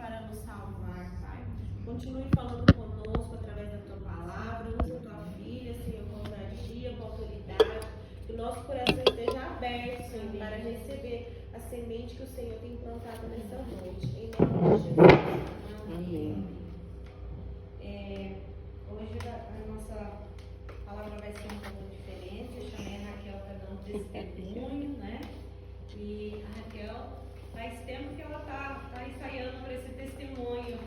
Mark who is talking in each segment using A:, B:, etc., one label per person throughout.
A: para nos salvar, Pai. Continue falando conosco através da tua palavra, usa tua filha, Senhor, com ousadia, com autoridade. Que o nosso coração esteja aberto, Senhor, para receber a semente que o Senhor tem plantado nessa noite. Em nome de Jesus.
B: Amém.
C: Hoje a nossa palavra vai ser um pouco diferente. Eu chamei a Raquel para dar um testemunho, né? E a Raquel, faz tempo que ela tá ensaiando para esse testemunho.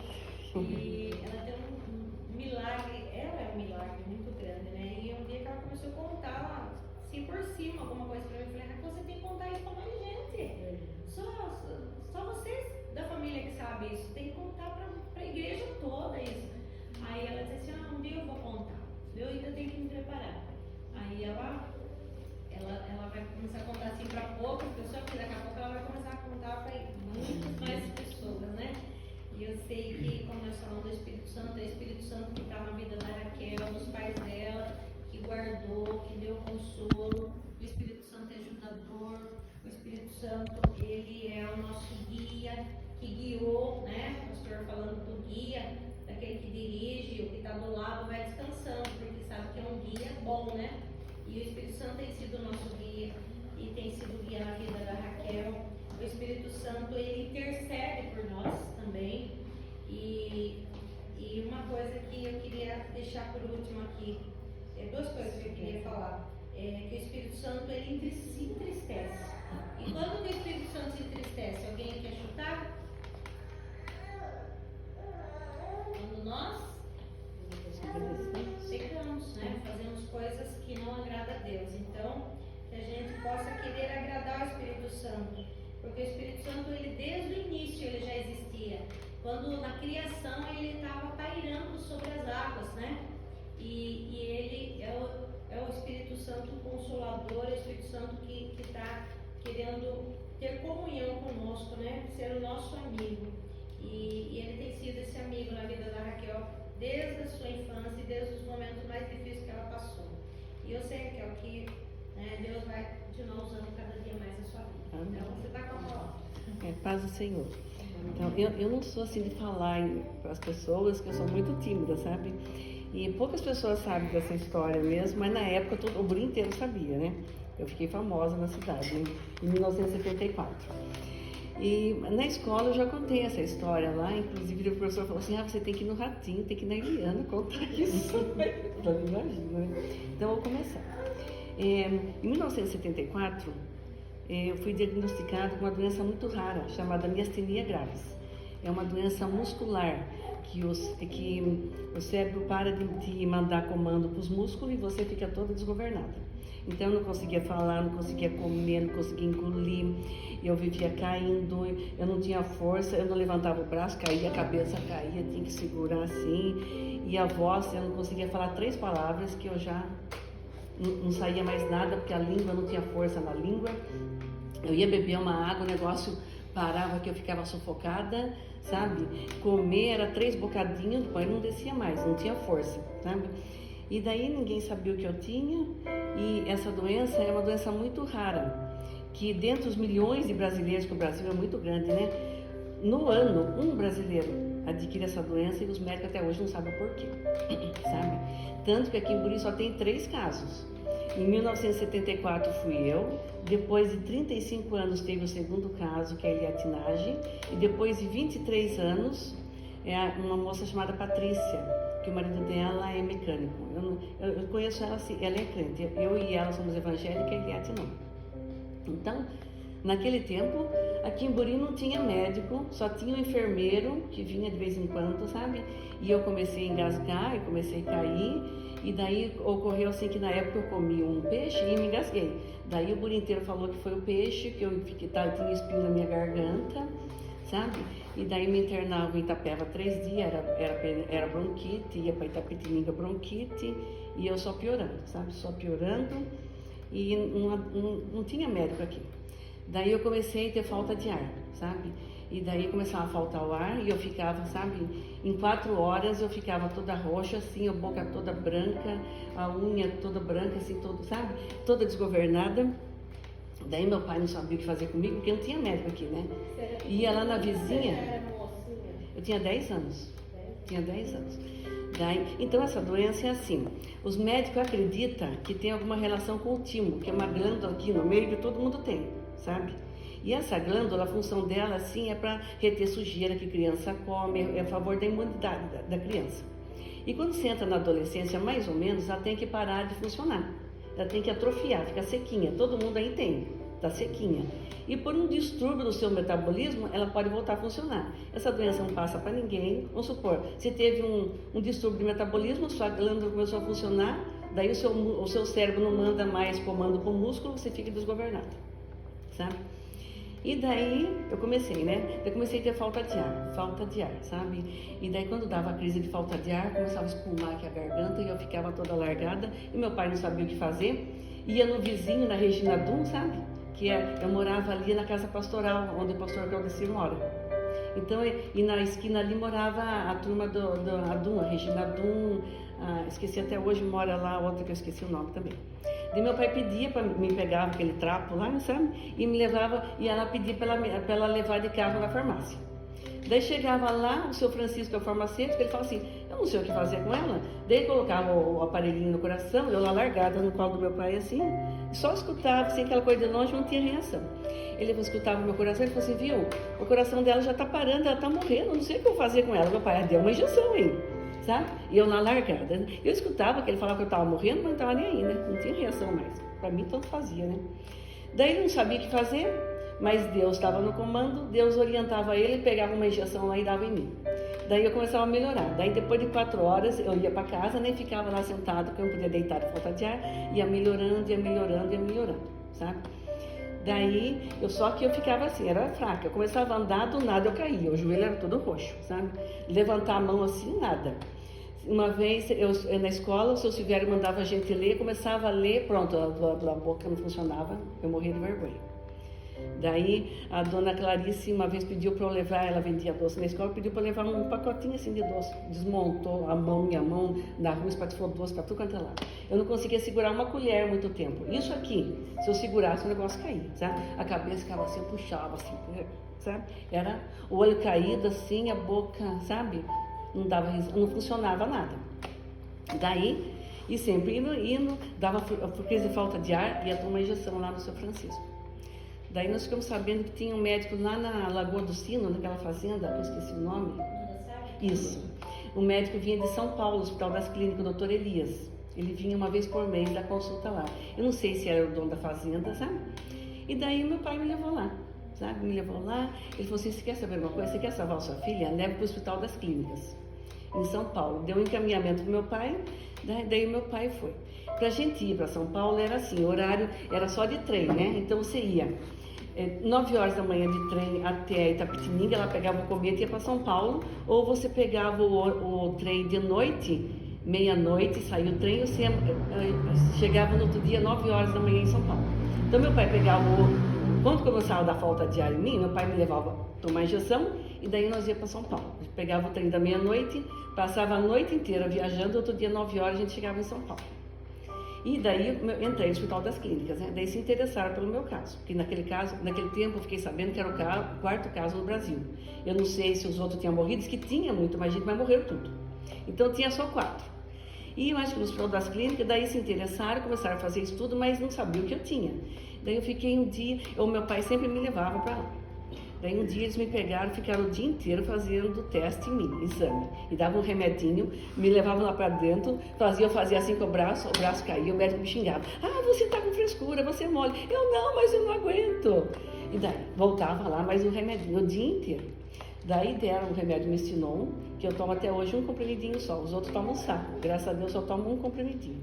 C: E ela tem um milagre, ela é um milagre muito grande, né? E um dia que ela começou a contar, assim por cima, alguma coisa para mim, eu falei, Raquel, você tem que contar isso para mais gente. Só vocês da família que sabem isso, tem que contar para a igreja toda isso. Aí ela disse assim, um dia eu vou contar, eu ainda tenho que me preparar. Aí ela vai começar a contar assim para poucas pessoas, porque daqui a pouco ela vai começar a contar para muitas mais pessoas, né? E eu sei que, como nós falamos do Espírito Santo, é o Espírito Santo que está na vida da Raquel, dos pais dela, que guardou, que deu consolo. O Espírito Santo é ajudador, o Espírito Santo, ele é o nosso guia, que guiou, né? O pastor falando do guia, daquele que dirige, o que está do lado vai descansando, porque sabe que é um guia bom, né? E o Espírito Santo tem sido o nosso guia e tem sido guia na vida da Raquel. O Espírito Santo, ele intercede por nós também. E uma coisa que eu queria deixar por último aqui, duas coisas que eu queria falar. Que o Espírito Santo, ele se entristece. E quando o Espírito Santo se entristece, alguém quer chutar? Quando nós pecamos, né? Fazemos coisas que não agradam a Deus. Então, que a gente possa querer agradar o Espírito Santo. Porque o Espírito Santo, ele desde o início, ele já existia. Quando na criação, ele estava pairando sobre as águas, né? E ele é o Espírito Santo Consolador, é o Espírito Santo que está querendo ter comunhão conosco, né? Ser o nosso amigo. E ele tem sido esse amigo na vida da Raquel desde a sua infância e desde os momentos mais difíceis que ela passou. E eu sei, Raquel, que Deus vai continuar usando cada dia mais a sua vida.
B: Amém.
C: Então você está com a palavra.
B: Paz do Senhor. Então, eu não sou assim de falar para as pessoas, que eu sou muito tímida, sabe? E poucas pessoas sabem dessa história mesmo, mas na época o Bruno inteiro sabia, né? Eu fiquei famosa na cidade, em 1974. E na escola eu já contei essa história lá, inclusive o professor falou assim, você tem que ir no Ratinho, tem que ir na Eliana contar isso. Já imagina, né? Então eu vou começar. Em 1974, eu fui diagnosticada com uma doença muito rara, chamada miastenia gravis. É uma doença muscular, que o cérebro para de mandar comando para os músculos e você fica toda desgovernada. Então eu não conseguia falar, não conseguia comer, não conseguia engolir, eu vivia caindo, eu não tinha força, eu não levantava o braço, caía, a cabeça caía, tinha que segurar assim, e a voz, eu não conseguia falar 3 palavras que eu já não saía mais nada, porque a língua não tinha força na língua. Eu ia beber uma água, o negócio parava que eu ficava sufocada, sabe? Comer era 3 bocadinhos, depois não descia mais, não tinha força, sabe? E daí ninguém sabia o que eu tinha, e essa doença é uma doença muito rara, que dentre os milhões de brasileiros, que o Brasil é muito grande, né? No ano, um brasileiro adquire essa doença e os médicos até hoje não sabem o porquê, sabe? Tanto que aqui em Buri só tem 3 casos. Em 1974 fui eu, depois de 35 anos teve o segundo caso, que é a eliatinagem, e depois de 23 anos, uma moça chamada Patrícia, que o marido dela é mecânico. Eu conheço ela assim, ela é crente, eu e ela somos evangélicas e Eliate não. Então, naquele tempo, aqui em Buri não tinha médico, só tinha um enfermeiro que vinha de vez em quando, sabe? E eu comecei a engasgar e comecei a cair, e daí ocorreu assim que na época eu comi um peixe e me engasguei. Daí o Buri inteiro falou que foi o peixe, que eu tinha espinho na minha garganta, sabe? E daí me internava em Itapeva 3 dias, era bronquite, ia para Itapetininga bronquite, e eu só piorando, sabe? Só piorando, e não tinha médico aqui. Daí eu comecei a ter falta de ar, sabe? E daí começava a faltar o ar e eu ficava, sabe? Em 4 horas eu ficava toda roxa, assim, a boca toda branca, a unha toda branca, assim, sabe? Toda desgovernada. Daí meu pai não sabia o que fazer comigo, porque não tinha médico aqui, né? Ia lá na vizinha. Eu tinha 10 anos. Tinha 10 anos. Daí, então, essa doença é assim. Os médicos acreditam que tem alguma relação com o timo, que é uma glândula aqui no meio que todo mundo tem, sabe? E essa glândula, a função dela, assim, é para reter sujeira que criança come, é a favor da imunidade da criança. E quando você entra na adolescência, mais ou menos, ela tem que parar de funcionar. Ela tem que atrofiar, ficar sequinha. Todo mundo aí tem, tá sequinha. E por um distúrbio do seu metabolismo, ela pode voltar a funcionar. Essa doença não passa para ninguém. Vamos supor, se teve um distúrbio de metabolismo, sua glândula começou a funcionar, daí o seu cérebro não manda mais comando para o músculo, você fica desgovernado, sabe? E daí eu comecei, né? Eu comecei a ter falta de ar, sabe? E daí quando dava a crise de falta de ar, começava a espumar aqui a garganta e eu ficava toda largada e meu pai não sabia o que fazer. Ia no vizinho, na Regina Dum, sabe? Eu morava ali na casa pastoral, onde o pastor Claudecir mora. Então, e na esquina ali morava a turma a Dum, a Regina Dum, esqueci até hoje, mora lá, outra que eu esqueci o nome também. E meu pai pedia para me pegar aquele trapo lá, sabe? E me levava, e ela pedia para ela levar de carro na farmácia. Daí chegava lá, o seu Francisco, é o farmacêutico, ele falava assim, eu não sei o que fazer com ela. Daí colocava o aparelhinho no coração, eu lá largada no colo do meu pai assim, só escutava, assim, aquela coisa de longe, não tinha reação. Ele escutava o meu coração e falou assim, viu, o coração dela já está parando, ela está morrendo, não sei o que eu vou fazer com ela. Meu pai, deu uma injeção aí, sabe? E eu na largada. Eu escutava que ele falava que eu estava morrendo, mas não estava nem aí, né? Não tinha reação mais. Para mim, tanto fazia, né? Daí ele não sabia o que fazer, mas Deus estava no comando, Deus orientava ele, pegava uma injeção lá e dava em mim. Daí eu começava a melhorar. Daí depois de 4 horas eu ia para casa, nem ficava lá sentado, porque eu não podia deitar de falta de ar, ia melhorando, sabe? Daí, só que eu ficava assim, era fraca. Eu começava a andar, do nada eu caía, o joelho era todo roxo, sabe? Levantar a mão assim, nada. Uma vez, na escola, o seu Silvério mandava a gente ler, começava a ler, pronto, a boca não funcionava, eu morria de vergonha. Daí, a dona Clarice uma vez pediu para eu levar, ela vendia doce na escola, pediu para eu levar um pacotinho assim de doce. Desmontou minha mão na rua, espatifou doce para tudo quanto é lado. Eu não conseguia segurar uma colher muito tempo. Isso aqui, se eu segurasse, o negócio caía, sabe? A cabeça ficava assim, eu puxava assim, sabe? Era o olho caído assim, a boca, sabe? Não funcionava nada. Daí, e sempre indo, dava por crise de falta de ar, ia tomar injeção lá no seu Francisco. Daí nós ficamos sabendo que tinha um médico lá na Lagoa do Sino, naquela fazenda, eu esqueci o nome. Isso. O médico vinha de São Paulo, Hospital das Clínicas, o Dr. Elias. Ele vinha uma vez por mês dar consulta lá. Eu não sei se era o dono da fazenda, sabe? E daí meu pai me levou lá, sabe? Me levou lá, ele falou assim, você quer saber uma coisa? Você quer salvar a sua filha? Leve para o Hospital das Clínicas, em São Paulo. Deu um encaminhamento para meu pai, daí meu pai foi. Para a gente ir para São Paulo era assim, o horário era só de trem, né? Então você ia 9 horas da manhã de trem até Itapetininga, ela pegava o cometa e ia para São Paulo, ou você pegava o trem de noite, meia-noite, saía o trem, você chegava no outro dia, 9 horas da manhã em São Paulo. Então meu pai pegava quando começava a dar falta de ar em mim, meu pai me levava tomar injeção e daí nós ia para São Paulo. A gente pegava o trem da meia-noite, passava a noite inteira viajando, outro dia 9 horas a gente chegava em São Paulo. E daí eu entrei no Hospital das Clínicas, né? Daí se interessaram pelo meu caso, porque naquele tempo eu fiquei sabendo que era o 4º caso no Brasil. Eu não sei se os outros tinham morrido, diz que tinha muito mais gente, mas morreram tudo. Então tinha só 4. E eu acho que no Hospital das Clínicas, daí se interessaram, começaram a fazer estudo, mas não sabiam o que eu tinha. Daí eu fiquei um dia, meu pai sempre me levava para lá. Daí um dia eles me pegaram, ficaram o dia inteiro fazendo teste em mim, exame. E davam um remedinho, me levavam lá para dentro, eu fazia assim com o braço caía, o médico me xingava. Ah, você tá com frescura, você é mole. Eu não, mas eu não aguento. E daí voltava lá, mais um remedinho, o dia inteiro. Daí deram um remédio Mestinon, que eu tomo até hoje um comprimidinho só, os outros tomam um saco. Graças a Deus eu tomo um comprimidinho.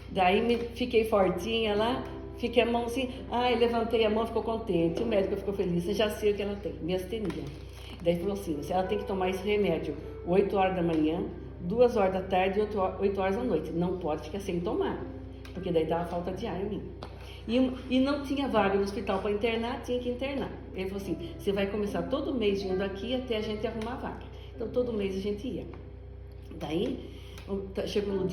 B: Daí fiquei fortinha lá, fiquei a mão assim, levantei a mão, ficou contente. O médico ficou feliz, eu já sei o que ela tem, miastenia. Daí falou assim, ela tem que tomar esse remédio 8 horas da manhã, 2 horas da tarde e 8 horas da noite. Não pode ficar sem tomar, porque daí dava falta de ar em mim. E não tinha vaga no hospital para internar, tinha que internar. Ele falou assim, você vai começar todo mês vindo aqui até a gente arrumar vaga. Então todo mês a gente ia. Daí, chegou no um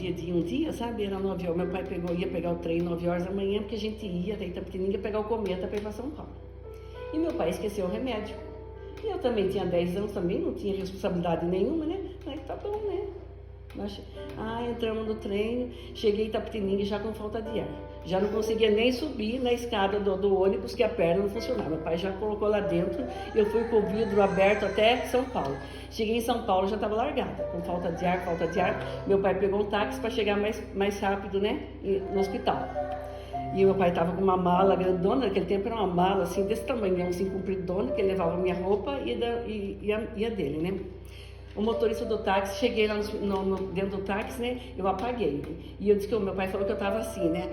B: dia, sabe, era 9 horas, meu pai ia pegar o trem 9 horas da manhã, porque a gente ia, daí Itapetininga pegar o cometa para ir para São Paulo. E meu pai esqueceu o remédio. E eu também tinha 10 anos, também não tinha responsabilidade nenhuma, né? Falei, tá bom, né? Entramos no trem, cheguei em Itapetininga já com falta de ar. Já não conseguia nem subir na escada do ônibus, que a perna não funcionava. Meu pai já colocou lá dentro, eu fui com o vidro aberto até São Paulo. Cheguei em São Paulo, já estava largada, com falta de ar. Meu pai pegou um táxi para chegar mais rápido, né, no hospital. E meu pai estava com uma mala grandona, naquele tempo era uma mala assim, desse tamanho, assim, compridona, que ele levava minha roupa e a dele, né. O motorista do táxi, cheguei lá dentro do táxi, né, eu apaguei. E eu disse que o meu pai falou que eu estava assim, né,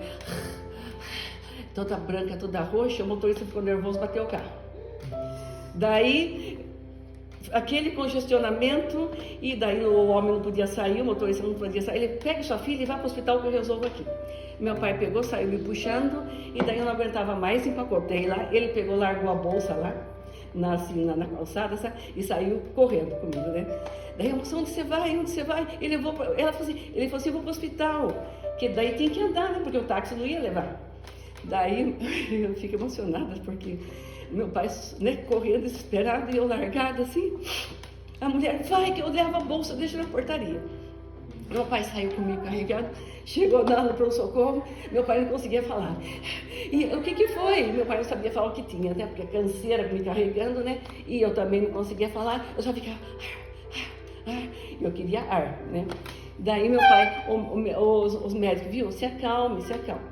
B: toda branca, toda roxa, o motorista ficou nervoso, bateu o carro. Daí, aquele congestionamento, e daí o homem não podia sair, o motorista não podia sair, ele pega sua filha e vai para o hospital que eu resolvo aqui. Meu pai pegou, saiu me puxando, e daí eu não aguentava mais, empacotei lá, ele pegou, largou a bolsa lá, na calçada, sabe? E saiu correndo comigo, né? Daí eu disse, onde você vai? Ele falou assim, eu vou para o hospital, que daí tem que andar, né? Porque o táxi não ia levar. Daí eu fico emocionada, porque meu pai, né, correndo desesperado e eu largada assim. A mulher, vai que eu levo a bolsa, deixa na portaria. Meu pai saiu comigo carregado, chegou dando para o socorro, meu pai não conseguia falar. E o que foi? Meu pai não sabia falar o que tinha, né? Porque a canseira me carregando, né? E eu também não conseguia falar, eu só ficava... Eu queria ar, né? Daí meu pai, os médicos, viu, se acalme.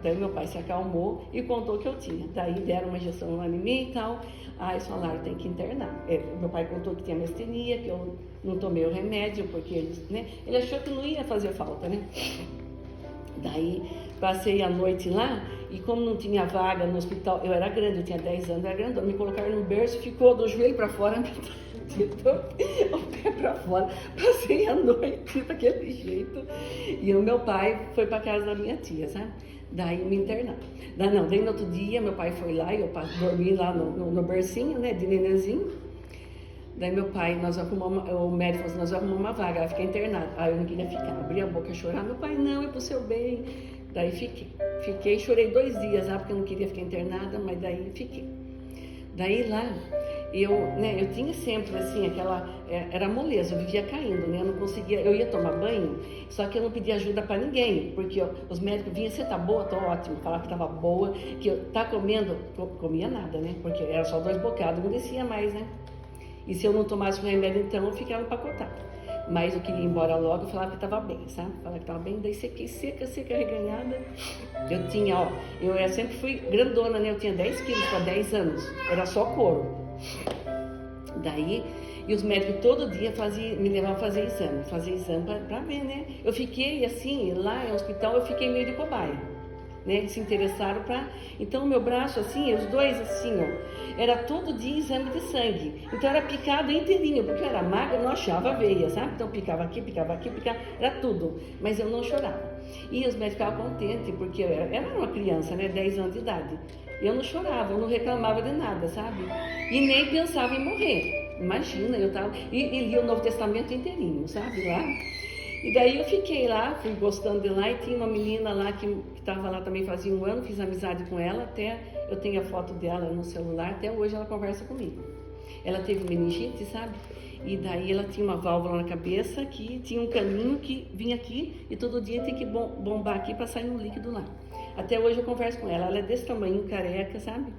B: Daí meu pai se acalmou e contou o que eu tinha. Daí deram uma injeção lá em mim e tal. Aí eles falaram, tem que internar. Meu pai contou que tinha mastenia, que eu não tomei o remédio, porque ele achou que não ia fazer falta, né? Daí passei a noite lá e como não tinha vaga no hospital, eu era grande, eu tinha 10 anos, eu era grande, me colocaram no berço, ficou do joelho para fora, o pé para fora. Passei a noite daquele jeito. E o meu pai foi para casa da minha tia, sabe? Daí me internaram. Daí no outro dia meu pai foi lá e eu dormi lá no bercinho, né, de nenenzinho. Daí meu pai, o médico falou assim, nós arrumamos uma vaga, ela fica internada. Aí eu não queria ficar, abri a boca a chorar, meu pai, não, é pro seu bem. Daí fiquei, chorei 2 dias, porque eu não queria ficar internada, mas daí fiquei. Daí lá, eu tinha sempre assim, era moleza, eu vivia caindo, né, eu não conseguia, eu ia tomar banho, só que eu não pedia ajuda para ninguém, porque os médicos vinham, você tá boa? Tô ótimo, falava que tava boa, que eu tá comendo, comia nada, né, porque era só 2 bocados, não descia mais, né. E se eu não tomasse o remédio, então, eu ficava empacotado. Mas eu queria ir embora logo, eu falava que estava bem, sabe? Falava que estava bem, daí sequei, seca, reganhada. Eu tinha, eu sempre fui grandona, né? Eu tinha 10 quilos para 10 anos, era só couro. Daí, e os médicos todo dia me levavam a fazer exame para ver, né? Eu fiquei assim, lá no hospital, eu fiquei meio de cobaia. Né, eles se interessaram então o meu braço assim, os dois assim, era todo dia exame de sangue, então era picado inteirinho, porque eu era magra, não achava veia, sabe, então picava aqui, era tudo, mas eu não chorava, e os médicos ficavam contentes, porque eu era uma criança, né, 10 anos de idade, eu não chorava, eu não reclamava de nada, sabe, e nem pensava em morrer, imagina, eu tava, e li o Novo Testamento inteirinho, sabe, lá. E daí eu fiquei lá, fui gostando de lá, e tinha uma menina lá que estava lá também fazia 1 ano, fiz amizade com ela, até eu tenho a foto dela no celular, até hoje ela conversa comigo. Ela teve meningite, sabe? E daí ela tinha uma válvula na cabeça, que tinha um caninho que vinha aqui, e todo dia tem que bombar aqui para sair um líquido lá. Até hoje eu converso com ela, ela é desse tamanho, careca, sabe?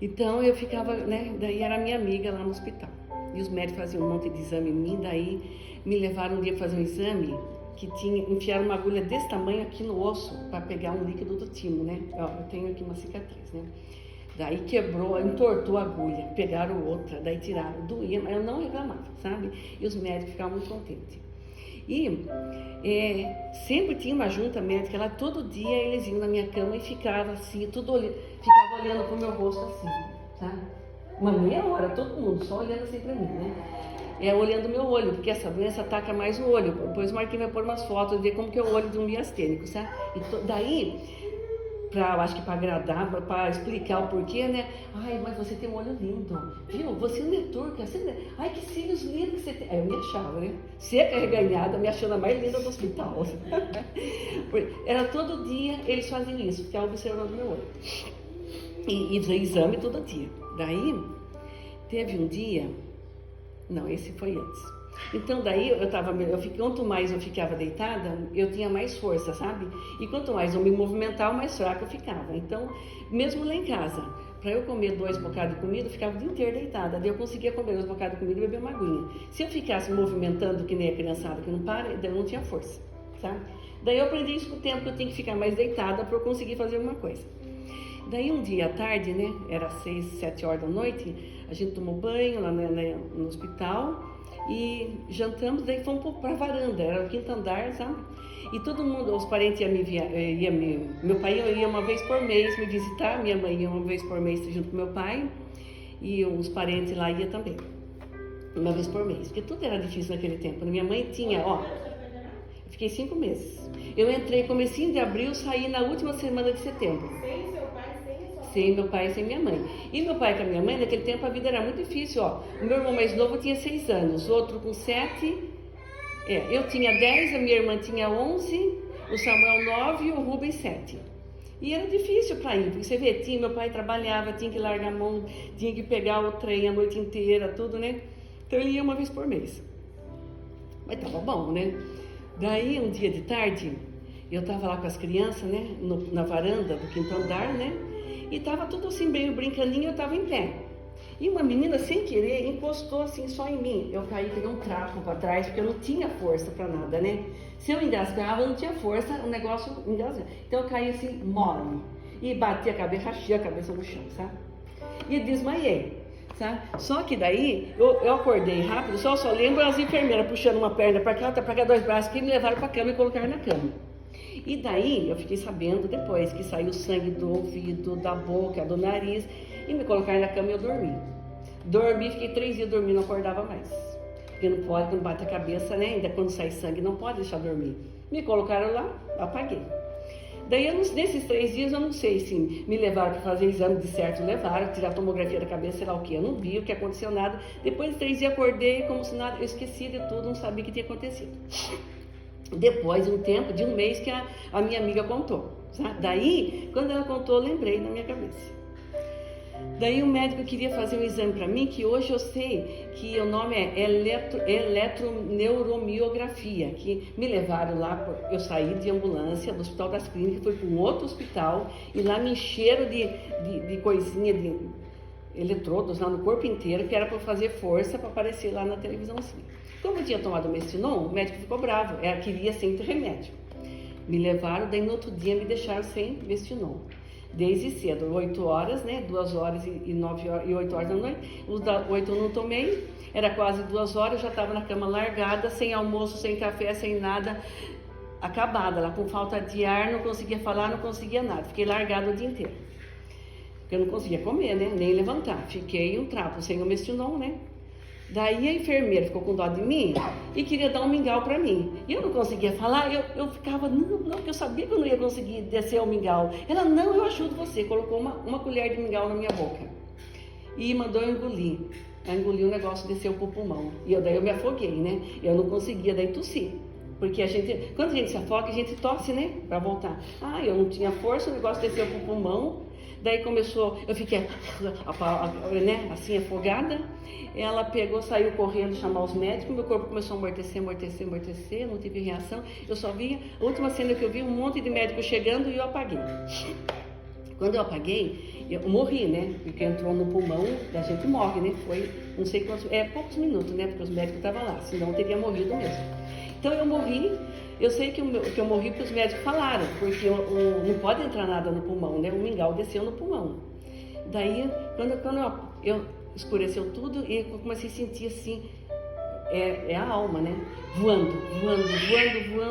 B: Então eu ficava, né, daí era minha amiga lá no hospital. E os médicos faziam um monte de exame em mim, daí me levaram um dia fazer um exame que enfiaram uma agulha desse tamanho aqui no osso para pegar um líquido do timo, né? Ó, eu tenho aqui uma cicatriz, né? Daí quebrou, entortou a agulha, pegaram outra, daí tiraram, doía, mas eu não reclamava, sabe? E os médicos ficavam muito contentes. E sempre tinha uma junta médica lá, todo dia eles iam na minha cama e ficavam assim, ficava olhando pro meu rosto assim, sabe? Uma meia hora, todo mundo só olhando assim pra mim, né? Olhando o meu olho, porque essa doença ataca mais o olho. Depois o Marquinhos vai pôr umas fotos e ver como que é o olho de um miastênico, sabe? E daí, acho que para agradar, para explicar o porquê, né? Ai, mas você tem um olho lindo, viu? Você não é turca, você não é... Ai, que cílios lindos que você tem. Aí eu me achava, né? Seca, reganhada, me achando a mais linda do hospital. Era todo dia, eles faziam isso, ficavam observando meu olho. E exame todo dia. Daí... teve um dia, não, esse foi antes. Então daí quanto mais eu ficava deitada, eu tinha mais força, sabe? E quanto mais eu me movimentava, mais fraca eu ficava. Então, mesmo lá em casa, para eu comer 2 bocados de comida, eu ficava o dia inteiro deitada. Daí eu conseguia comer 2 bocados de comida e beber uma aguinha. Se eu ficasse movimentando que nem a criançada que não para, daí eu não tinha força, sabe? Daí eu aprendi isso com o tempo, que eu tinha que ficar mais deitada para eu conseguir fazer alguma coisa. Daí um dia à tarde, né, era 6, 7 horas da noite, a gente tomou banho lá no hospital e jantamos, daí fomos para a varanda, era o 5º andar, sabe? E todo mundo, os parentes meu pai ia uma vez por mês me visitar, minha mãe ia uma vez por mês junto com meu pai, e os parentes lá iam também, uma vez por mês, porque tudo era difícil naquele tempo. Minha mãe tinha, eu fiquei 5 meses. Eu entrei comecinho de abril, saí na última semana de setembro.
A: Sem seu pai, sem a sua mãe?
B: Sem meu pai e sem minha mãe. E meu pai com a minha mãe, naquele tempo a vida era muito difícil, ó. O meu irmão mais novo tinha 6 anos, o outro com 7. Eu tinha 10, a minha irmã tinha 11, o Samuel 9 e o Rubens 7. E era difícil para ir, porque você vê, meu pai trabalhava, tinha que largar a mão, tinha que pegar o trem a noite inteira, tudo, né? Então ele ia uma vez por mês. Mas tava bom, né? Daí, um dia de tarde, eu tava lá com as crianças, né? Na varanda do 5º andar, né? E tava tudo assim, meio brincandinho, eu tava em pé. E uma menina, sem querer, encostou assim só em mim. Eu caí, peguei um trapo para trás, porque eu não tinha força para nada, né? Se eu engasgava, eu não tinha força, o negócio engasgava. Então eu caí assim, mole. E bati a cabeça, rachei a cabeça no chão, sabe? E desmaiei, sabe? Só que daí, eu acordei rápido, só lembro as enfermeiras puxando uma perna para cá, outra para cá, 2 braços, que me levaram para a cama e colocaram na cama. E daí, eu fiquei sabendo depois que saiu sangue do ouvido, da boca, do nariz, e me colocaram na cama e eu dormi. Dormi, fiquei 3 dias dormindo, não acordava mais. Porque não pode, quando bate a cabeça, né? Ainda quando sai sangue, não pode deixar dormir. Me colocaram lá, apaguei. Daí, nesses 3 dias, eu não sei se me levaram para fazer exame de certo, levaram, tirar a tomografia da cabeça, sei lá o que. Eu não vi o que aconteceu, nada. Depois de 3 dias, acordei como se nada, eu esqueci de tudo, não sabia o que tinha acontecido. Depois de um tempo, de um mês, que a minha amiga contou, sabe? Daí, quando ela contou, eu lembrei na minha cabeça. Daí o médico queria fazer um exame para mim, que hoje eu sei que o nome é eletroneuromiografia, que me levaram lá, eu saí de ambulância do Hospital das Clínicas, fui para um outro hospital, e lá me encheram de coisinha, de eletrodos lá no corpo inteiro, que era para fazer força para aparecer lá na televisãozinha. Como eu tinha tomado Mestinon, o médico ficou bravo, queria sem ter remédio. Me levaram, daí no outro dia me deixaram sem Mestinon. Desde cedo, 8 horas, né? 2 horas e 9 horas, e 8 horas da noite. Os da 8 eu não tomei, era quase 2 horas, eu já estava na cama largada, sem almoço, sem café, sem nada, acabada lá, com falta de ar, não conseguia falar, não conseguia nada. Fiquei largada o dia inteiro. Porque eu não conseguia comer, né? Nem levantar. Fiquei um trapo sem o Mestinon, né? Daí a enfermeira ficou com dó de mim e queria dar um mingau para mim. E eu não conseguia falar, eu ficava, não, porque eu sabia que eu não ia conseguir descer o mingau. Ela, não, eu ajudo você. Colocou uma colher de mingau na minha boca e mandou eu engolir. Eu engoli o negócio, desceu pro pulmão. E daí eu me afoguei, né? Eu não conseguia, daí tossi. Porque quando a gente se afoga, a gente tosse, né? Para voltar. Eu não tinha força, o negócio desceu pro pulmão. Daí começou, eu fiquei, né, assim, afogada. Ela pegou, saiu correndo chamar os médicos, meu corpo começou a amortecer, não tive reação. Eu só via, a última cena que eu vi, um monte de médicos chegando e eu apaguei. Quando eu apaguei, eu morri, né? Porque entrou no pulmão, a gente morre, né? Foi, não sei quantos, poucos minutos, né? Porque os médicos estavam lá, senão eu teria morrido mesmo. Então eu morri. Eu sei que eu morri porque os médicos falaram, porque não pode entrar nada no pulmão, né? O mingau desceu no pulmão. Daí, quando eu escureceu tudo, e eu comecei a sentir assim, a alma, né? Voando,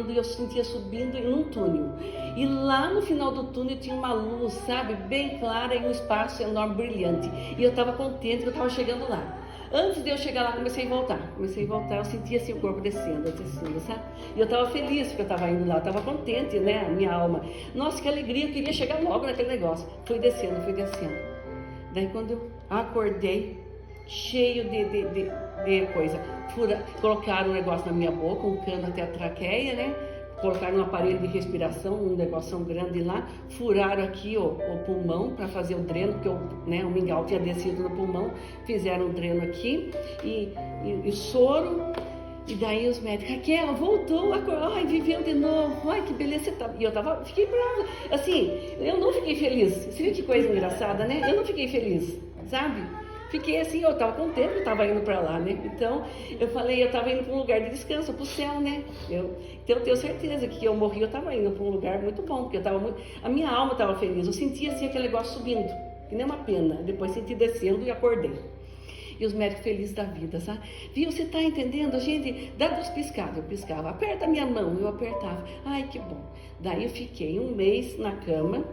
B: e eu sentia subindo em um túnel. E lá no final do túnel tinha uma luz, sabe? Bem clara e um espaço enorme, brilhante. E eu estava contente que eu estava chegando lá. Antes de eu chegar lá, comecei a voltar, eu sentia assim o corpo descendo, sabe? E eu estava feliz porque eu estava indo lá, eu estava contente, né, a minha alma. Nossa, que alegria, eu queria chegar logo naquele negócio. Fui descendo. Daí quando eu acordei, cheio de coisa, colocaram um negócio na minha boca, um cano até a traqueia, né? colocaram um aparelho de respiração, um negócio grande lá, furaram aqui o pulmão para fazer o dreno, porque o mingau tinha descido no pulmão, fizeram um dreno aqui e soro. E daí os médicos, Raquel, voltou, ai, viveu de novo, ai, que beleza você tá. E eu fiquei brava. Assim, eu não fiquei feliz. Você viu que coisa engraçada, né? Eu não fiquei feliz, sabe? Fiquei assim, eu tava contente, eu tava indo pra lá, né? Então, eu falei, eu tava indo pra um lugar de descanso, pro céu, né? Então, eu tenho certeza que eu morri, eu tava indo pra um lugar muito bom, porque a minha alma tava feliz. Eu sentia assim aquele negócio subindo, que nem uma pena. Depois senti descendo e acordei. E os médicos felizes da vida, sabe? Viu, você tá entendendo? A gente dá 2 piscadas, eu piscava, aperta a minha mão, eu apertava. Ai, que bom. Daí eu fiquei 1 mês na cama,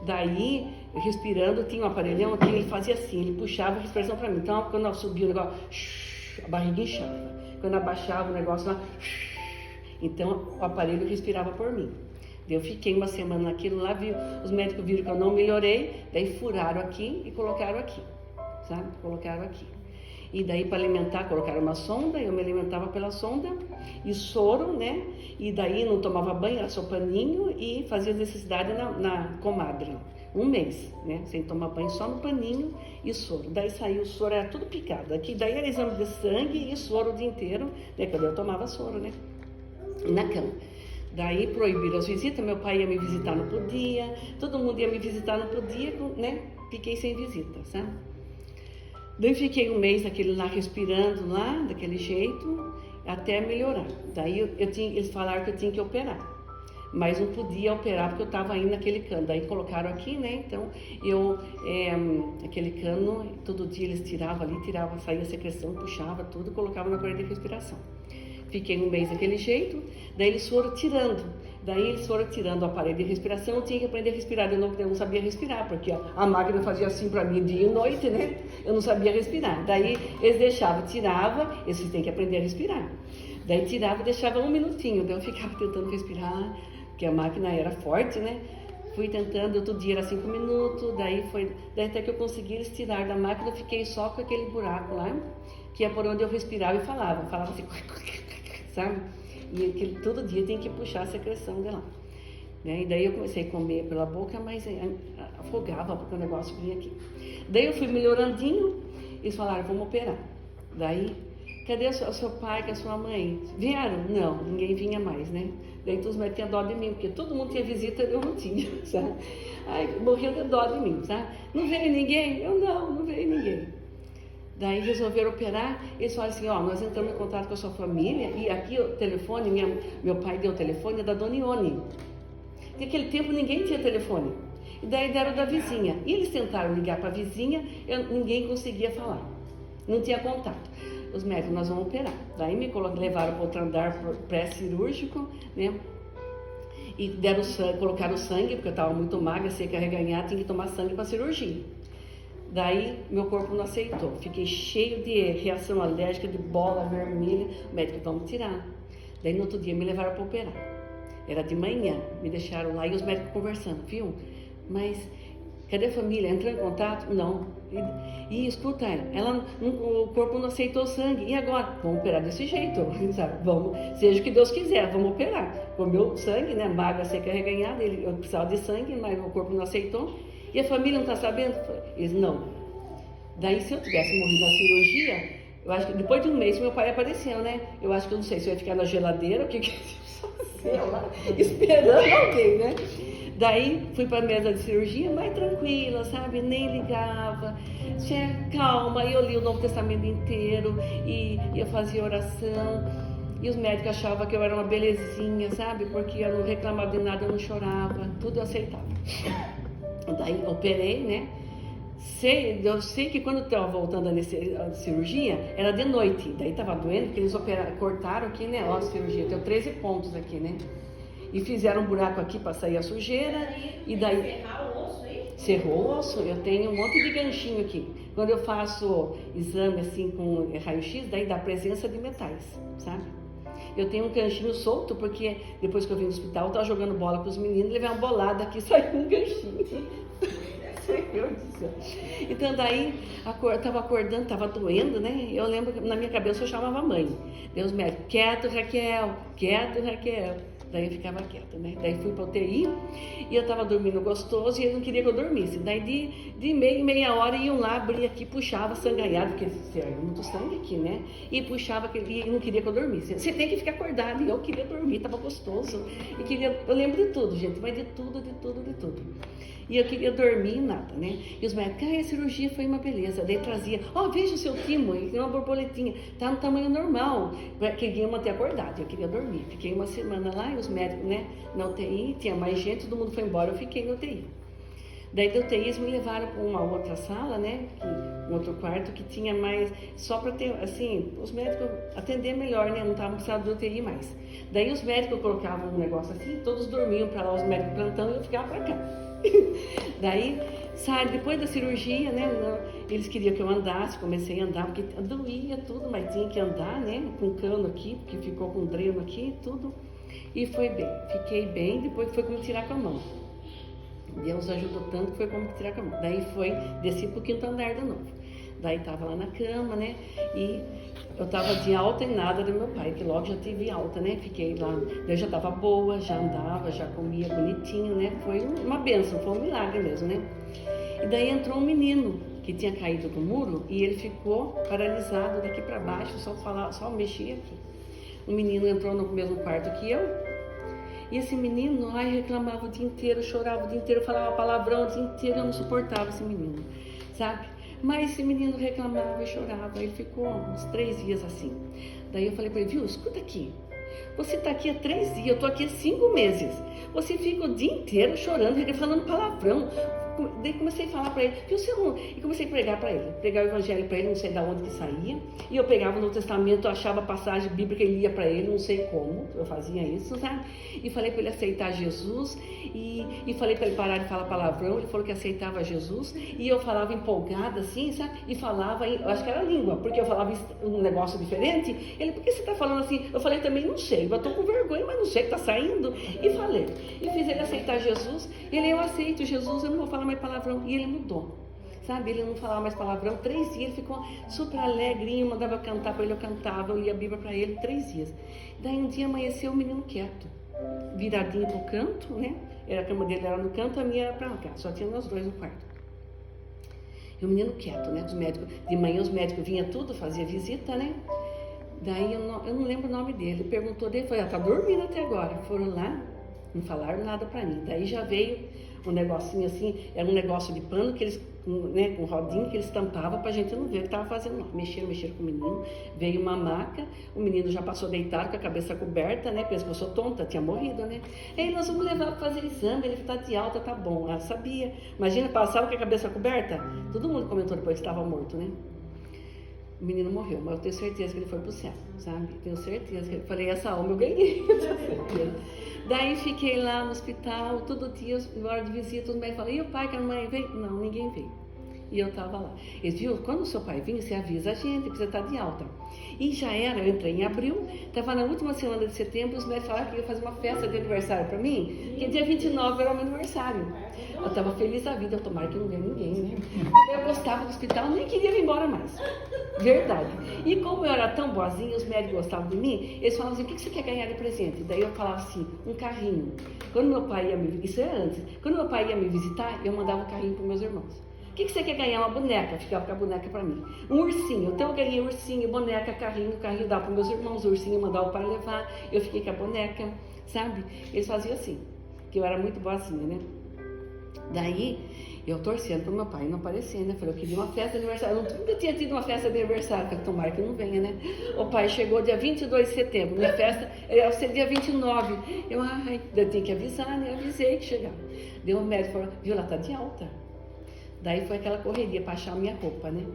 B: daí respirando, tinha um aparelhão que ele fazia assim, ele puxava a respiração para mim. Então, quando eu subia o negócio, a barriga inchava. Quando eu abaixava o negócio lá, então o aparelho respirava por mim. Eu fiquei 1 semana naquilo lá, os médicos viram que eu não melhorei, daí furaram aqui e colocaram aqui, sabe? Colocaram aqui. E daí para alimentar, colocaram uma sonda, eu me alimentava pela sonda, e soro, né? E daí não tomava banho, era só paninho e fazia necessidade na comadre. 1 mês, né? Sem tomar banho, só no paninho e soro. Daí saiu o soro, era tudo picado. Aqui daí era exame de sangue e soro o dia inteiro, né? Quando eu tomava soro, né? Na cama. Daí proibiram as visitas, meu pai ia me visitar, não podia, todo mundo ia me visitar, não podia, né? Fiquei sem visita, sabe? Daí fiquei 1 mês naquele lá, respirando lá, daquele jeito, até melhorar. Daí eles falaram que eu tinha que operar, mas não podia operar porque eu estava ainda naquele cano. Daí colocaram aqui, né? Então, aquele cano, todo dia eles tiravam ali, saía a secreção, puxava tudo, colocavam na aparelho de respiração. Fiquei 1 mês daquele jeito, daí eles foram tirando. Daí eles foram tirando o aparelho de respiração, eu tinha que aprender a respirar de novo, porque eu não sabia respirar, porque a máquina fazia assim para mim dia e noite, né? Eu não sabia respirar. Daí eles deixavam, tirava, eles têm que aprender a respirar. Daí tirava e deixava 1 minutinho, daí eu ficava tentando respirar, porque a máquina era forte, né? Fui tentando, outro dia era 5 minutos, daí até que eu consegui, eles tiraram da máquina, eu fiquei só com aquele buraco lá, que é por onde eu respirava e falava assim, sabe? E todo dia tem que puxar a secreção de lá. Né? E daí eu comecei a comer pela boca, mas afogava, porque o negócio vinha aqui. Daí eu fui melhorandinho, eles falaram, vamos operar. Daí, cadê o seu pai, que a sua mãe? Vieram? Não, ninguém vinha mais, né? Daí todos me tinham dó de mim, porque todo mundo tinha visita e eu não tinha, sabe? Ai, morriam de dó de mim, sabe? Não veio ninguém? Eu não veio ninguém. Daí resolveram operar, eles falaram assim, nós entramos em contato com a sua família, e aqui o telefone, meu pai deu o telefone da Dona Ione. Naquele tempo ninguém tinha telefone. E daí deram da vizinha. E eles tentaram ligar para a vizinha, ninguém conseguia falar. Não tinha contato. Os médicos, nós vamos operar. Daí me levaram para outro andar pré-cirúrgico, né? E deram sangue, colocaram sangue, porque eu estava muito magra, sem carregar, tinha que tomar sangue para cirurgia. Daí meu corpo não aceitou, fiquei cheio de reação alérgica, de bola vermelha. O médico, vamos tirar. Daí no outro dia me levaram para operar. Era de manhã, me deixaram lá e os médicos conversando, viu? Mas cadê a família? Entrou em contato? Não. E escuta, o corpo não aceitou sangue. E agora? Vamos operar desse jeito, sabe? Vamos, seja o que Deus quiser, vamos operar. Com meu sangue, né? Magra, seca, reganhada, eu precisava de sangue, mas o corpo não aceitou. E a família não está sabendo? Eles, não. Daí, se eu tivesse morrido na cirurgia, eu acho que depois de 1 mês meu pai apareceu, né? Eu acho que eu não sei se eu ia ficar na geladeira, o que eu ia fazer lá, esperando alguém, né? Daí, fui para a mesa de cirurgia, mais tranquila, sabe? Nem ligava, tinha calma, e eu li o Novo Testamento inteiro, e eu fazia oração. E os médicos achavam que eu era uma belezinha, sabe? Porque eu não reclamava de nada, eu não chorava, tudo eu aceitava. Daí operei, né? Eu sei que quando eu estava voltando a cirurgia, era de noite. Daí estava doendo, porque eles cortaram aqui, né? Ó, a cirurgia, tem 13 pontos aqui, né? E fizeram um buraco aqui para sair a sujeira. E daí
A: Serrar o osso aí?
B: Cerrou o osso, eu tenho um monte de ganchinho aqui. Quando eu faço exame assim com raio-x, daí dá presença de metais, sabe? Eu tenho um ganchinho solto, porque depois que eu vim do hospital, eu estava jogando bola com os meninos, levei uma bolada aqui, saiu um ganchinho. Senhor do céu. Então daí, eu estava acordando, estava doendo, né? Eu lembro que na minha cabeça eu chamava a mãe. Deus médico, quieto Raquel, Daí eu ficava quieta, né? Daí fui pra UTI e eu tava dormindo gostoso e ele não queria que eu dormisse. Daí de meia hora iam lá, abria aqui, puxava sanganhado, porque tinha muito sangue aqui, né? E puxava e não queria que eu dormisse. Você tem que ficar acordado. E eu queria dormir, tava gostoso. Eu lembro de tudo, gente, mas de tudo. E eu queria dormir e nada, né? E os médicos, a cirurgia foi uma beleza. Daí trazia, veja o seu timo, ele tem uma borboletinha, tá no tamanho normal. Queria manter acordado, eu queria dormir. Fiquei uma semana lá e os médicos, né, na UTI, tinha mais gente, todo mundo foi embora, eu fiquei na UTI. Daí da UTI eles me levaram para uma outra sala, né, um outro quarto que tinha mais, só para ter, assim, os médicos atender melhor, né, não estavam precisando de UTI mais. Daí os médicos colocavam um negócio assim, todos dormiam para lá, os médicos plantão, e eu ficava para cá. Daí, sabe, depois da cirurgia, né, eles queriam que eu andasse, comecei a andar, porque doía tudo, mas tinha que andar, né, com cano aqui, porque ficou com dreno aqui, tudo, e foi bem, fiquei bem, depois foi como tirar com a mão. Deus ajudou tanto que foi como tirar com a mão. Daí desci pro 5º andar de novo. Daí tava lá na cama, né, e eu tava de alta e nada do meu pai, que logo já tive alta, né, fiquei lá, eu já tava boa, já andava, já comia bonitinho, né, foi uma bênção, foi um milagre mesmo, né. E daí entrou um menino que tinha caído do muro e ele ficou paralisado daqui para baixo, só mexia aqui. Um menino entrou no mesmo quarto que eu, e esse menino, reclamava o dia inteiro, chorava o dia inteiro, falava palavrão o dia inteiro, eu não suportava esse menino, sabe? Mas esse menino reclamava e chorava, ele ficou uns 3 dias assim. Daí eu falei para ele, viu, escuta aqui, você está aqui há 3 dias, eu estou aqui há 5 meses, você fica o dia inteiro chorando, falando palavrão. Daí comecei a falar para ele, viu, você não... E comecei a pregar para ele, pregar o evangelho para ele, não sei de onde que saía. E eu pegava no Testamento, eu achava a passagem bíblica e lia para ele, não sei como, eu fazia isso, sabe? E falei para ele aceitar Jesus, e falei para ele parar de falar palavrão, ele falou que aceitava Jesus, e eu falava empolgada assim, sabe? E falava, eu acho que era língua, porque eu falava um negócio diferente. Ele, por que você está falando assim? Eu falei, também não sei, eu estou com vergonha, mas não sei o que está saindo. E falei, e fiz ele aceitar Jesus, ele, eu aceito Jesus, eu não vou falar mais palavrão, e ele mudou, sabe, ele não falava mais palavrão, 3 dias, ele ficou super alegrinho, mandava eu cantar para ele, eu cantava, eu lia a Bíblia para ele, 3 dias, daí um dia amanheceu o menino quieto, viradinho pro canto, né, a cama dele era no canto, a minha era para cá, só tinha nós dois no quarto, e o menino quieto, né, os médicos, de manhã os médicos vinham tudo, fazia visita, né, daí eu não lembro o nome dele, perguntou dele, falei, tá dormindo até agora, foram lá, não falaram nada para mim, daí já veio um negocinho assim, era um negócio de pano que eles, né, com rodinho que eles tampavam pra gente não ver o que estava fazendo lá. Mexeram com o menino, veio uma maca, o menino já passou deitado com a cabeça coberta, né, pensa que eu sou tonta, tinha morrido, né. Aí nós vamos levar para fazer exame, ele tá de alta, tá bom. Ah, sabia, imagina, passava com a cabeça coberta, todo mundo comentou depois que estava morto, né. O menino morreu, mas eu tenho certeza que ele foi pro céu, sabe? Tenho certeza que falei, essa alma eu ganhei, eu tenho certeza. Daí fiquei lá no hospital, todo dia, na hora de visita, todo mundo falou, e o pai, que a mãe veio? Não, ninguém veio. E eu tava lá. Eles viram, quando o seu pai vinha, você avisa a gente que você tá de alta. E já era, eu entrei em abril, tava na última semana de setembro, os médicos falaram que ia fazer uma festa de aniversário pra mim, que dia 29 era o meu aniversário. Eu tava feliz da vida, eu tomara que não ganhe ninguém, né? Eu gostava do hospital, nem queria ir embora mais. Verdade. E como eu era tão boazinha, os médicos gostavam de mim, eles falavam assim, o que você quer ganhar de presente? Daí eu falava assim, um carrinho. Quando meu pai ia me visitar, isso era antes, quando meu pai ia me visitar, eu mandava um carrinho para meus irmãos. O que você quer ganhar? Uma boneca, ficava com a boneca para mim. Um ursinho, então eu ganhei ursinho, boneca, carrinho, o carrinho dava para meus irmãos, o ursinho mandava o pai levar, eu fiquei com a boneca, sabe? Eles faziam assim, que eu era muito boazinha, né? Daí, eu torcendo pro meu pai não aparecer, né? Falei, eu queria uma festa de aniversário. Eu nunca tinha tido uma festa de aniversário, falei, tomara que não venha, né? O pai chegou dia 22 de setembro, minha festa ia ser dia 29. Eu tinha que avisar, né? Avisei que chegava. Deu um médico, falou, viu, ela tá de alta. Daí foi aquela correria para achar a minha roupa, né?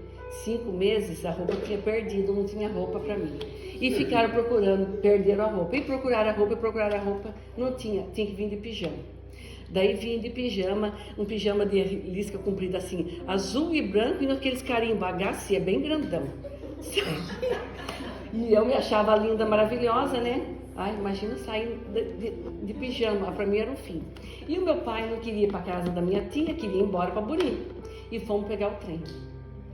B: 5 meses a roupa eu tinha perdido, não tinha roupa para mim. E ficaram procurando, perderam a roupa. E procuraram a roupa, não tinha que vir de pijama. Daí vim de pijama, um pijama de lisca comprida assim, azul e branco, e aqueles carimbos HC, bem grandão. E eu me achava linda, maravilhosa, né? Ai, imagina sair de pijama, para mim era o fim. E o meu pai não queria ir para casa da minha tia, queria ir embora para Burim. E fomos pegar o trem.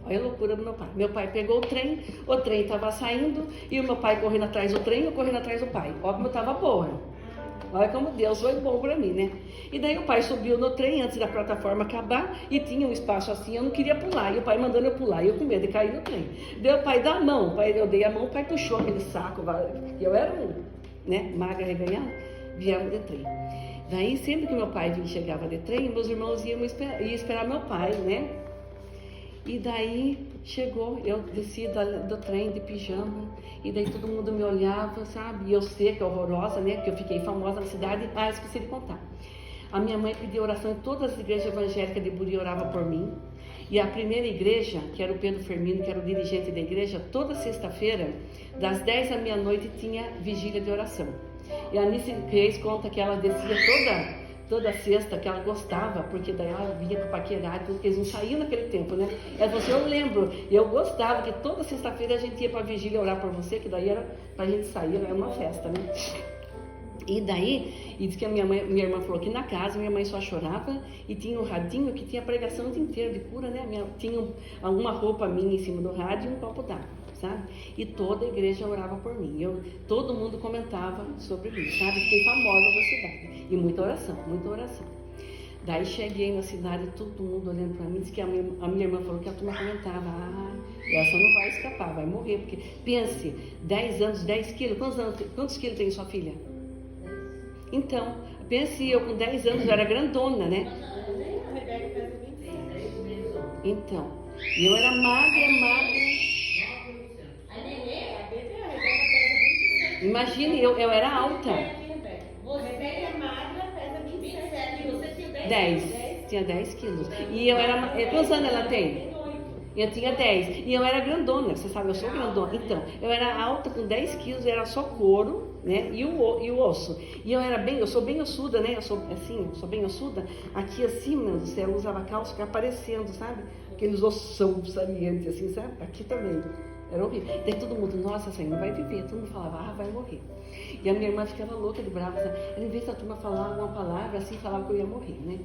B: Olha a loucura do meu pai. Meu pai pegou o trem estava saindo, e o meu pai correndo atrás do trem, eu correndo atrás do pai. Olha como eu estava boa. Olha como Deus foi bom para mim, né? E daí o pai subiu no trem antes da plataforma acabar e tinha um espaço assim, eu não queria pular. E o pai mandando eu pular, e eu com medo de cair no trem. Daí o pai dá a mão, eu dei a mão, o pai puxou aquele saco, e eu era magra, reganhada, viemos de trem. Daí sempre que meu pai chegava de trem, meus irmãos iam esperar meu pai, né? E daí chegou, eu desci do trem de pijama, e daí todo mundo me olhava, sabe? E eu seca, horrorosa, né? Porque eu fiquei famosa na cidade. Ah, esqueci de contar. A minha mãe pediu oração em todas as igrejas evangélicas de Buri, orava por mim. E a primeira igreja, que era o Pedro Firmino, que era o dirigente da igreja, toda sexta-feira, das 10 à meia-noite, tinha vigília de oração. E a Anice Reis conta que ela descia toda sexta, que ela gostava, porque daí ela vinha para paquerar, tudo, que eles não saíam naquele tempo, né? Ela falou assim, eu lembro, eu gostava que toda sexta-feira a gente ia para a vigília orar por você, que daí era para a gente sair, era uma festa, né? E daí, e diz que minha irmã falou que na casa minha mãe só chorava e tinha um radinho que tinha pregação o dia inteiro de cura, né? Tinha alguma roupa minha em cima do rádio e um copo d'água, sabe? E toda a igreja orava por mim. Todo mundo comentava sobre mim, sabe? Fiquei famosa da cidade. E muita oração, muita oração. Daí cheguei na cidade, todo mundo olhando para mim, disse que a minha irmã falou que a turma comentava, essa não vai escapar, vai morrer, porque pense, 10 anos, 10 quilos, quantos quilos tem sua filha? Então, pense, eu com 10 anos, eu era grandona, né?
A: A Rebeca pesa 26.
B: Então, eu era magra.
A: A Rebeca pesa 26.
B: Imagine, eu era alta.
A: Você é magra, pesa 27. E você tinha
B: 10. Tinha 10 quilos. E eu era... Quantos anos ela tem? Eu tinha 10. E eu era grandona, você sabe, eu sou grandona. Então, eu era alta com 10 quilos, era só couro, né? E o osso. E eu sou bem ossuda, né? Eu sou bem ossuda. Aqui assim, meu Deus do céu, eu usava calça que aparecendo, sabe? Aqueles ossão salientes, assim, sabe? Aqui também. Era horrível. Daí todo mundo, nossa, essa aí não vai viver. Todo mundo falava, vai morrer. E a minha irmã ficava louca de brava. Ela, em vez da turma falar uma palavra, assim, falava que eu ia morrer, né?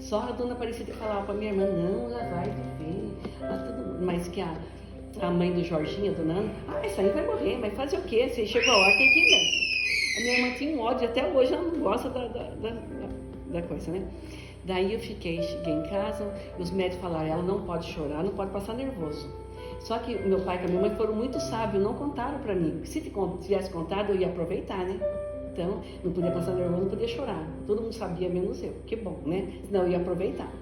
B: Só a dona Aparecida falava pra minha irmã, não, ela vai viver. Mas que a mãe do Jorginho, a dona Ana, essa aí vai morrer, mas fazer o quê? Se chegou a hora, tem que ir, né? A minha irmã tinha um ódio, até hoje ela não gosta da coisa, né? Daí cheguei em casa, e os médicos falaram, ela não pode chorar, não pode passar nervoso. Só que o meu pai e a minha mãe foram muito sábios, não contaram para mim. Se tivesse contado, eu ia aproveitar, né? Então, não podia passar nervoso, não podia chorar. Todo mundo sabia, menos eu. Que bom, né? Senão eu ia aproveitar.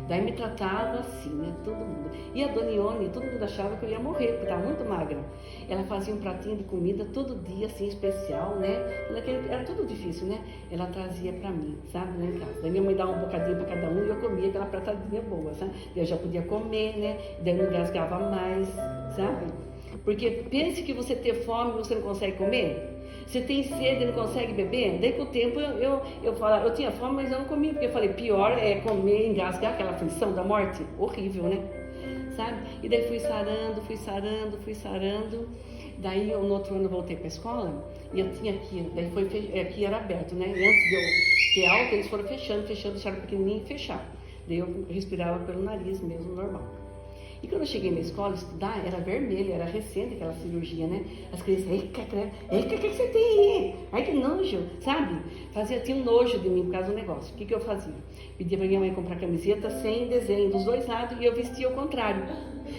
B: Daí me tratava assim, né? Todo mundo. E a dona Ione, todo mundo achava que eu ia morrer, porque estava muito magra. Ela fazia um pratinho de comida todo dia, assim, especial, né? Era tudo difícil, né? Ela trazia para mim, sabe? Lá em casa. Daí minha mãe dava um bocadinho para cada um e eu comia aquela pratadinha boa, sabe? Eu já podia comer, né? Daí eu não engasgava mais, sabe? Porque pense que você ter fome e você não consegue comer. Você tem sede e não consegue beber? Daí com o tempo eu falava, eu tinha fome, mas eu não comia, porque eu falei, pior é comer, engasgar, aquela aflição da morte, horrível, né? Sabe? E daí fui sarando. Daí no outro ano eu voltei para a escola e eu tinha aqui, aqui era aberto, né? E antes de eu ter alta, eles foram fechando, deixaram pequenininho e fecharam. Daí eu respirava pelo nariz mesmo, normal. E quando eu cheguei na escola estudar, era vermelho, era recente aquela cirurgia, né? As crianças, o que você tem aí? Ai, que nojo, sabe? Tinha um nojo de mim por causa do negócio. O que eu fazia? Pedia pra minha mãe comprar camiseta sem desenho dos dois lados e eu vestia ao contrário.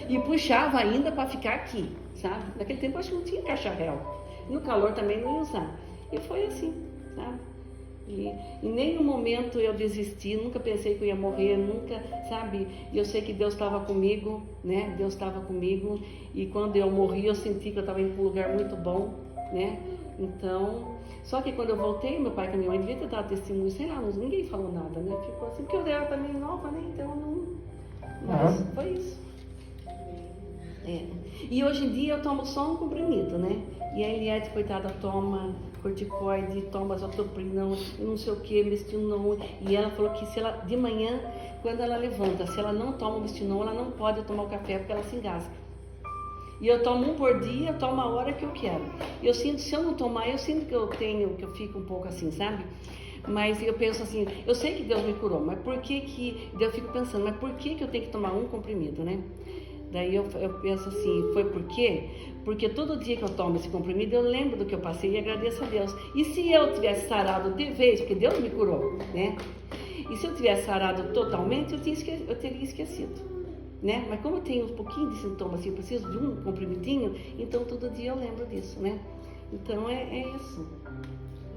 B: E puxava ainda para ficar aqui, sabe? Naquele tempo eu acho que não tinha caixa real. No calor também não ia usar. E foi assim, sabe? E em nenhum momento eu desisti, nunca pensei que eu ia morrer, nunca, sabe? E eu sei que Deus estava comigo, né? Deus estava comigo. E quando eu morri, eu senti que eu estava indo para um lugar muito bom, né? Então, só que quando eu voltei, meu pai e minha mãe devia ter dado testemunho, sei lá, ninguém falou nada, né? Ficou assim, porque eu era também nova, né? Então, não... Mas foi isso. E hoje em dia eu tomo só um comprimido, né? E a Eliette, coitada, toma corticoide, toma azotoprina, não sei o que, Mestinon. E ela falou que se ela, de manhã, quando ela levanta, se ela não toma o Mestinon, ela não pode tomar o café porque ela se engasga. E eu tomo um por dia, eu tomo a hora que eu quero. E eu sinto, se eu não tomar, eu sinto que eu fico um pouco assim, sabe? Mas eu penso assim, eu sei que Deus me curou, mas por que eu fico pensando, mas por que eu tenho que tomar um comprimido, né? Daí eu penso assim, foi por quê? Porque todo dia que eu tomo esse comprimido, eu lembro do que eu passei e agradeço a Deus. E se eu tivesse sarado de vez, porque Deus me curou, né? E se eu tivesse sarado totalmente, eu teria esquecido, né? Mas como eu tenho um pouquinho de sintomas, assim, eu preciso de um comprimidinho, então todo dia eu lembro disso, né? Então é isso.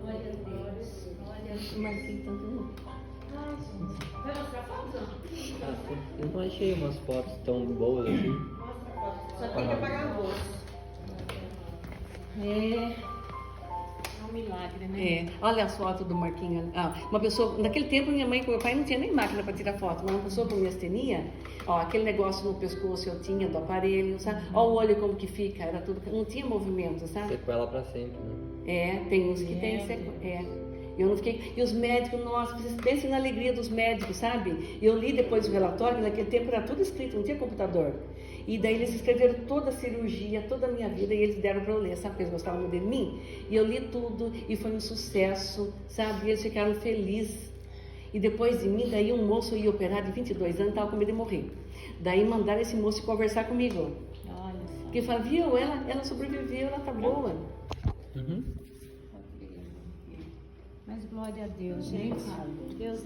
C: Glória a Deus. Glória a Deus.
B: Mas tem tanto não.
C: Vai mostrar foto?
D: Eu não achei umas fotos tão boas assim.
C: Mostra a foto.
A: Só tem que apagar a luz.
C: É um milagre, né?
B: É, olha as fotos do Marquinhos. Uma pessoa, naquele tempo minha mãe com meu pai não tinha nem máquina para tirar foto, mas uma pessoa com miastenia, aquele negócio no pescoço eu tinha do aparelho, sabe? Ó o olho como que fica, era tudo, não tinha movimento, sabe?
D: Sequela pra sempre, né?
B: Tem uns que tem sequela. Eu não fiquei. E os médicos, nossa, vocês pensem na alegria dos médicos, sabe? Eu li depois o relatório, naquele tempo era tudo escrito, não tinha computador. E daí eles escreveram toda a cirurgia, toda a minha vida, e eles deram para eu ler, sabe? Porque eles gostavam muito de mim. E eu li tudo, e foi um sucesso, sabe? E eles ficaram felizes. E depois de mim, daí um moço ia operar de 22 anos, estava com medo de morrer. Daí mandaram esse moço conversar comigo.
C: Olha só.
B: Porque falaram, viu, ela sobreviveu, ela tá boa.
D: Uhum.
C: Mas glória a Deus, gente. Deus